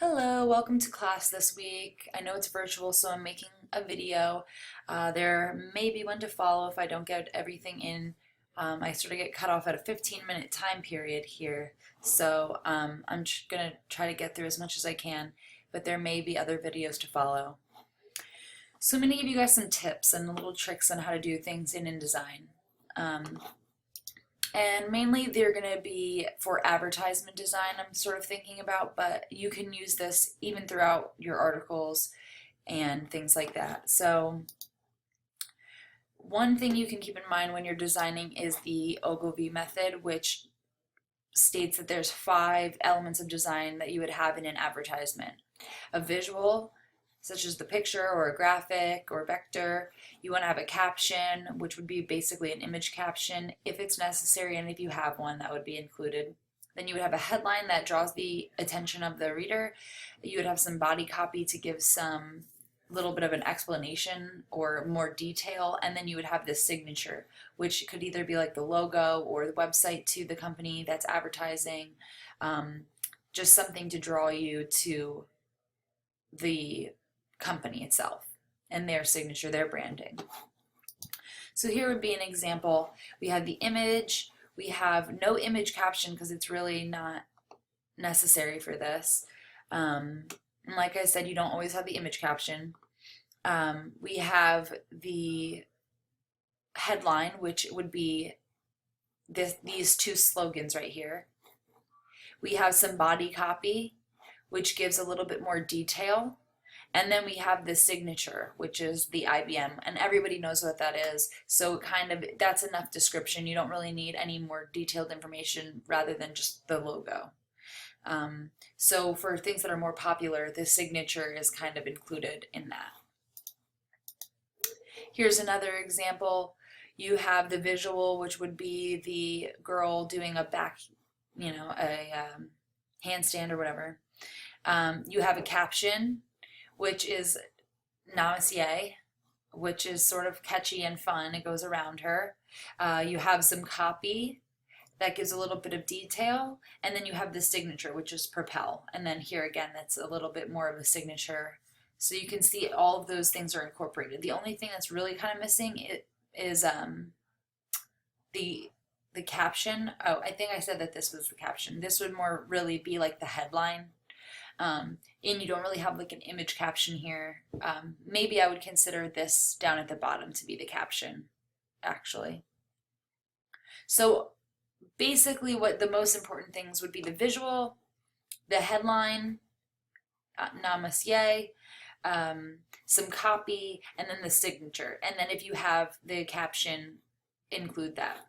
Hello, welcome to class this week. I know it's virtual, so I'm making a video. There may be one to follow if I don't get everything in. I sort of get cut off at a 15-minute time period here, so I'm just going to try to get through as much as I can, but there may be other videos to follow. So I'm going to give you guys some tips and little tricks on how to do things in InDesign. And mainly they're going to be for advertisement design, I'm sort of thinking about, but you can use this even throughout your articles and things like that. So one thing you can keep in mind when you're designing is the Ogilvy method, which states that there's 5 elements of design that you would have in an advertisement. A visual, such as the picture or a graphic or vector. You want to have a caption, which would be basically an image caption if it's necessary, and if you have one, that would be included. Then you would have a headline that draws the attention of the reader. You would have some body copy to give some little bit of an explanation or more detail, and then you would have this signature, which could either be like the logo or the website to the company that's advertising, just something to draw you to the company itself and their signature, their branding. So here would be an example. We have the image. We have no image caption because it's really not necessary for this. And like I said, you don't always have the image caption. We have the headline, which would be these 2 slogans right here. We have some body copy, which gives a little bit more detail. And then we have the signature, which is the IBM, and everybody knows what that is. So kind of that's enough description. You don't really need any more detailed information rather than just the logo. So for things that are more popular, the signature is kind of included in that. Here's another example. You have the visual, which would be the girl doing a handstand or whatever. You have a caption, which is Namaste, which is sort of catchy and fun. It goes around her. You have some copy that gives a little bit of detail, and then you have the signature, which is Propel. And then here again, that's a little bit more of a signature. So you can see all of those things are incorporated. The only thing that's really kind of missing is the caption. Oh, I think I said that this was the caption. This would more really be like the headline. And you don't really have like an image caption here. Maybe I would consider this down at the bottom to be the caption, actually. So basically what the most important things would be the visual, the headline, Namaste, some copy, and then the signature. And then if you have the caption, include that.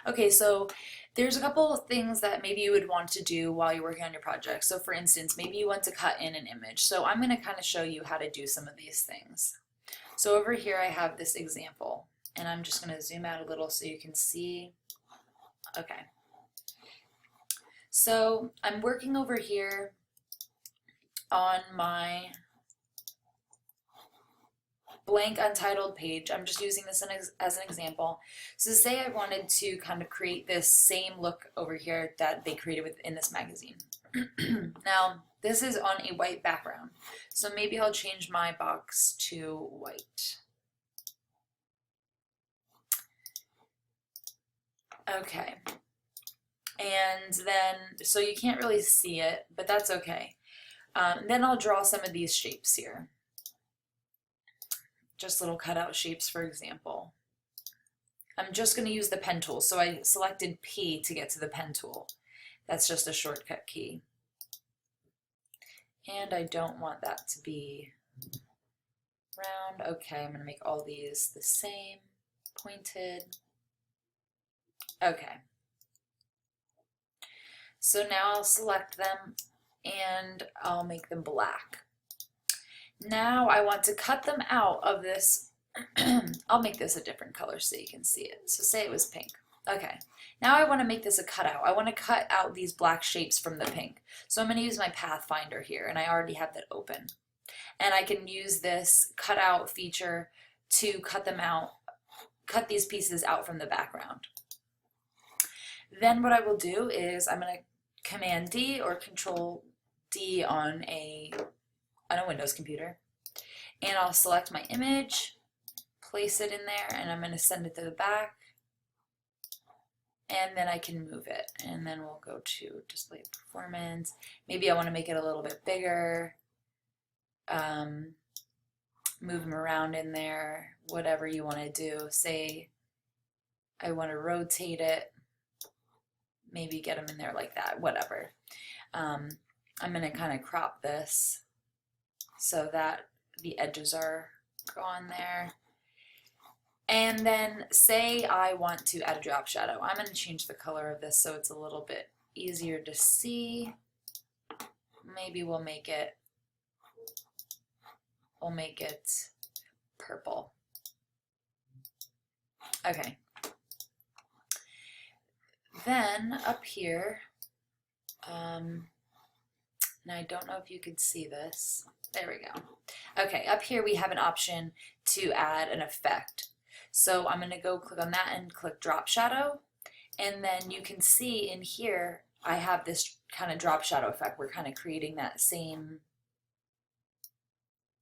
Okay, so there's a couple of things that maybe you would want to do while you're working on your project. So for instance, maybe you want to cut in an image. So I'm going to kind of show you how to do some of these things. So over here I have this example, and I'm just going to zoom out a little so you can see. Okay. So I'm working over here on my blank untitled page. I'm just using this as an example. So say I wanted to kind of create this same look over here that they created within this magazine. Now this is on a white background, so maybe I'll change my box to white. Okay, and then so you can't really see it, but that's okay. Then I'll draw some of these shapes here. Just little cutout shapes, for example. I'm just going to use the pen tool, so I selected P to get to the pen tool. That's just a shortcut key. And I don't want that to be round. Okay, I'm going to make all these the same, pointed. Okay. So now I'll select them and I'll make them black. Now I want to cut them out of this. I'll make this a different color so you can see it. So say it was pink. Okay, now I want to make this a cutout. I want to cut out these black shapes from the pink. So I'm going to use my Pathfinder here, and I already have that open. And I can use this cutout feature to cut them out, cut these pieces out from the background. Then what I will do is I'm going to Command D or Control D on a Windows computer. And I'll select my image, place it in there, and I'm going to send it to the back. And then I can move it. And then we'll go to display performance. Maybe I want to make it a little bit bigger. Move them around in there, whatever you want to do. Say I want to rotate it, maybe get them in there like that, whatever. I'm going to kind of crop this so that the edges are gone there. And then say I want to add a drop shadow. I'm going to change the color of this so it's a little bit easier to see. Maybe we'll make it purple. Okay. Then up here, and I don't know if you can see this. There we go. Okay, up here we have an option to add an effect. So I'm going to go click on that and click drop shadow. And then you can see in here, I have this kind of drop shadow effect. We're kind of creating that same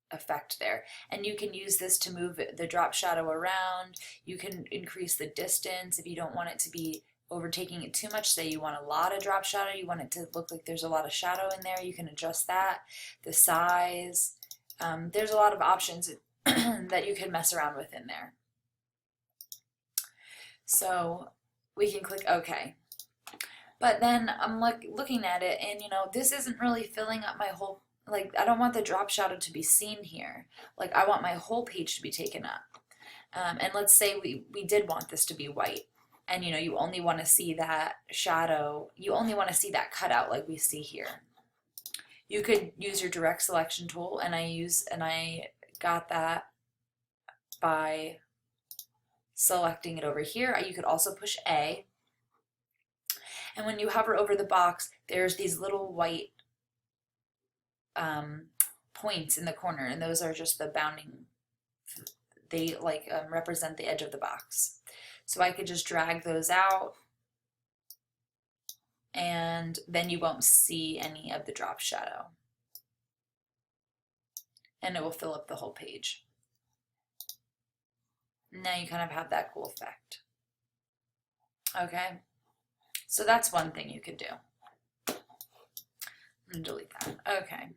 effect there. And you can use this to move the drop shadow around. You can increase the distance if you don't want it to be overtaking it too much. Say you want a lot of drop shadow, you want it to look like there's a lot of shadow in there, you can adjust that. The size, there's a lot of options that you can mess around with in there. So we can click OK. But then I'm looking at it, and this isn't really filling up my whole, like, I don't want the drop shadow to be seen here. Like, I want my whole page to be taken up. And let's say we did want this to be white, and you only want to see that shadow, you only want to see that cutout like we see here. You could use your direct selection tool, and I got that by selecting it over here. You could also push A. And when you hover over the box, there's these little white points in the corner, and those are just the bounding. They represent the edge of the box. So I could just drag those out, and then you won't see any of the drop shadow. And it will fill up the whole page. Now you kind of have that cool effect. Okay, so that's one thing you could do. I'm going to delete that. Okay.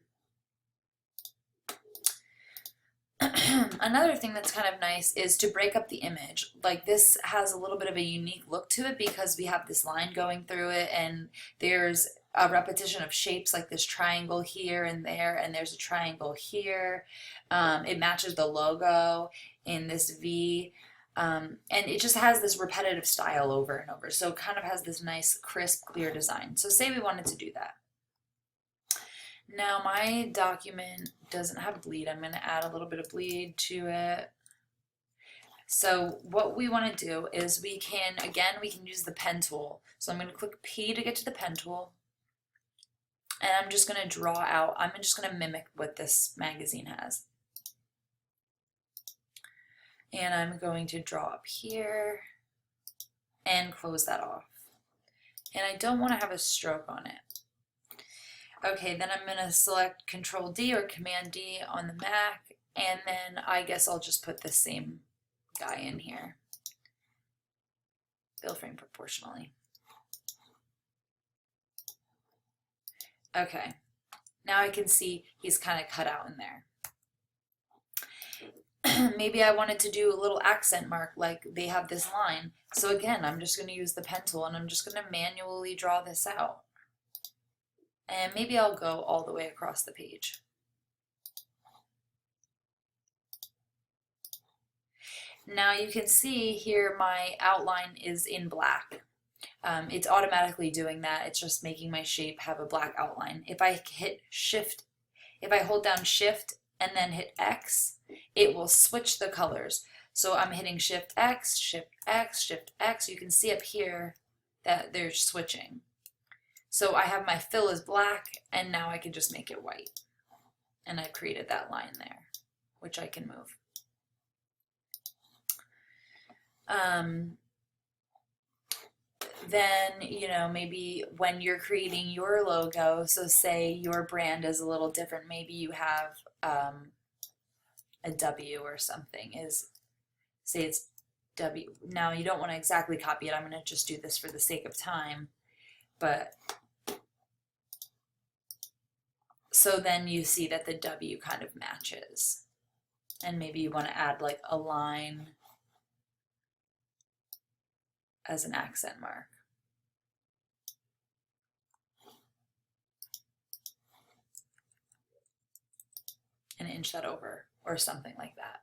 Another thing that's kind of nice is to break up the image. Like, this has a little bit of a unique look to it because we have this line going through it, and there's a repetition of shapes like this triangle here and there, and there's a triangle here. It matches the logo in this V, and it just has this repetitive style over and over. So it kind of has this nice, crisp, clear design. So say we wanted to do that. Now my document doesn't have bleed. I'm going to add a little bit of bleed to it. So what we want to do is we can use the pen tool. So I'm going to click P to get to the pen tool. And I'm just going to draw out, I'm just going to mimic what this magazine has. And I'm going to draw up here and close that off. And I don't want to have a stroke on it. Okay, then I'm going to select Control D or Command D on the Mac, and then I guess I'll just put the same guy in here. Fill frame proportionally. Okay, now I can see he's kind of cut out in there. Maybe I wanted to do a little accent mark like they have this line. So again, I'm just going to use the pen tool, and I'm just going to manually draw this out. And maybe I'll go all the way across the page. Now you can see here my outline is in black. It's automatically doing that. It's just making my shape have a black outline. If I hold down Shift and then hit X, it will switch the colors. So I'm hitting Shift X, Shift X, Shift X. You can see up here that they're switching. So I have my fill as black, and now I can just make it white. And I've created that line there, which I can move. then, you know, maybe when you're creating your logo, so say your brand is a little different, maybe you have a W or something, is say it's W. Now you don't want to exactly copy it. I'm going to just do this for the sake of time. But so then you see that the W kind of matches. And maybe you want to add like a line as an accent mark. And inch that over or something like that.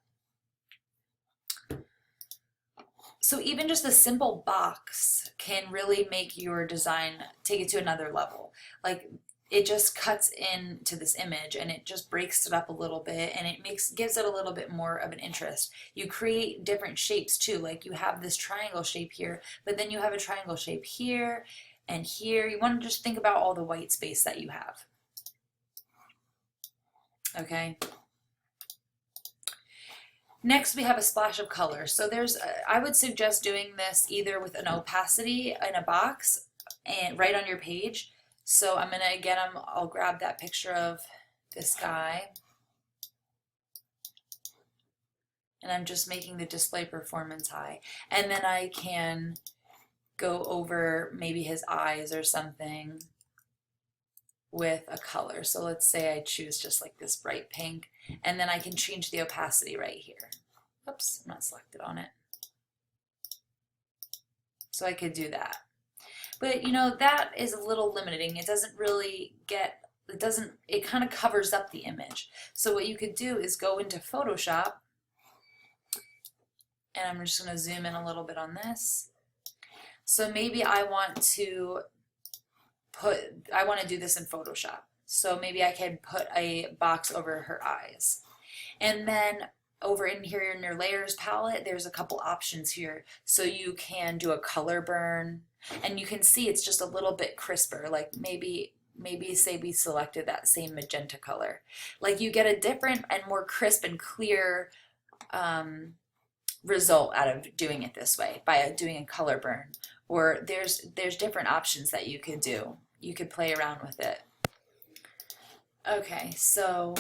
So even just a simple box can really make your design, take it to another level. Like it just cuts into this image and it just breaks it up a little bit and it gives it a little bit more of an interest. You create different shapes too, like you have this triangle shape here, but then you have a triangle shape here and here. You want to just think about all the white space that you have. Okay. Next, we have a splash of color. So I would suggest doing this either with an opacity in a box and right on your page. So I'm gonna, again, I'll grab that picture of this guy. And I'm just making the display performance high. And then I can go over maybe his eyes or something with a color. So let's say I choose just like this bright pink, and then I can change the opacity right here. Oops, I'm not selected on it. So I could do that. But you know, that is a little limiting. It doesn't really get, it kind of covers up the image. So what you could do is go into Photoshop, and I'm just going to zoom in a little bit on this. So maybe I want to do this in Photoshop. So maybe I can put a box over her eyes. And then over in here in your layers palette, there's a couple options here. So you can do a color burn, and you can see it's just a little bit crisper. Like maybe say we selected that same magenta color. Like you get a different and more crisp and clear result out of doing it this way by doing a color burn. Or there's different options that you could do. You could play around with it. Okay, so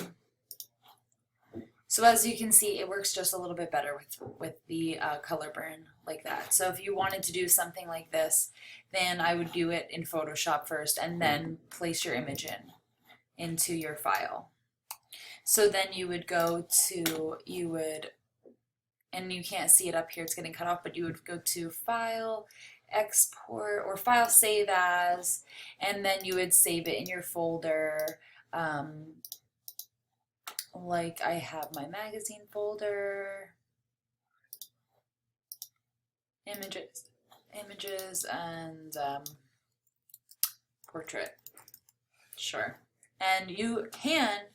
as you can see, it works just a little bit better with the color burn like that. So if you wanted to do something like this, then I would do it in Photoshop first and then place your image into your file. So then you would go to, and you can't see it up here, it's getting cut off, but you would go to File, Export, or File Save As, and then you would save it in your folder. Like I have my magazine folder, images, and portrait. Sure. And you can,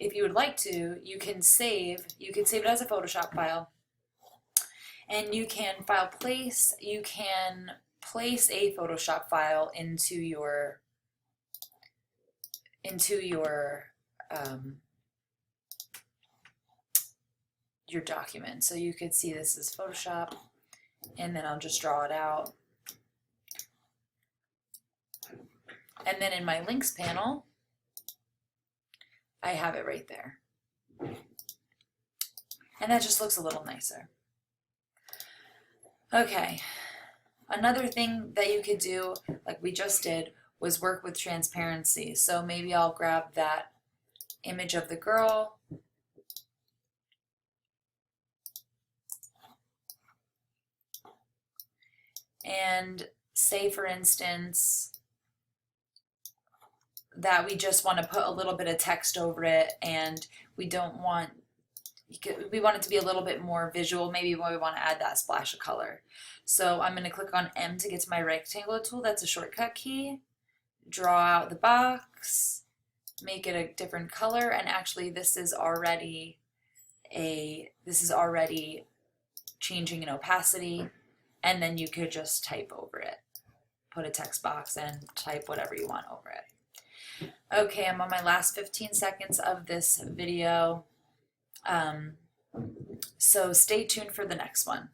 if you would like to, you can save it as a Photoshop file. And you can you can place a Photoshop file into your document. So you could see this is Photoshop, and then I'll just draw it out. And then in my links panel, I have it right there. And that just looks a little nicer. Okay, another thing that you could do, like we just did, was work with transparency. So maybe I'll grab that image of the girl, and say for instance that we just want to put a little bit of text over it, and we want it to be a little bit more visual. Maybe we want to add that splash of color. So I'm going to click on M to get to my rectangle tool. That's a shortcut key. Draw out the box, make it a different color, and actually this is already changing in opacity, and then you could just type over it. Put a text box and type whatever you want over it. Okay, I'm on my last 15 seconds of this video. So stay tuned for the next one.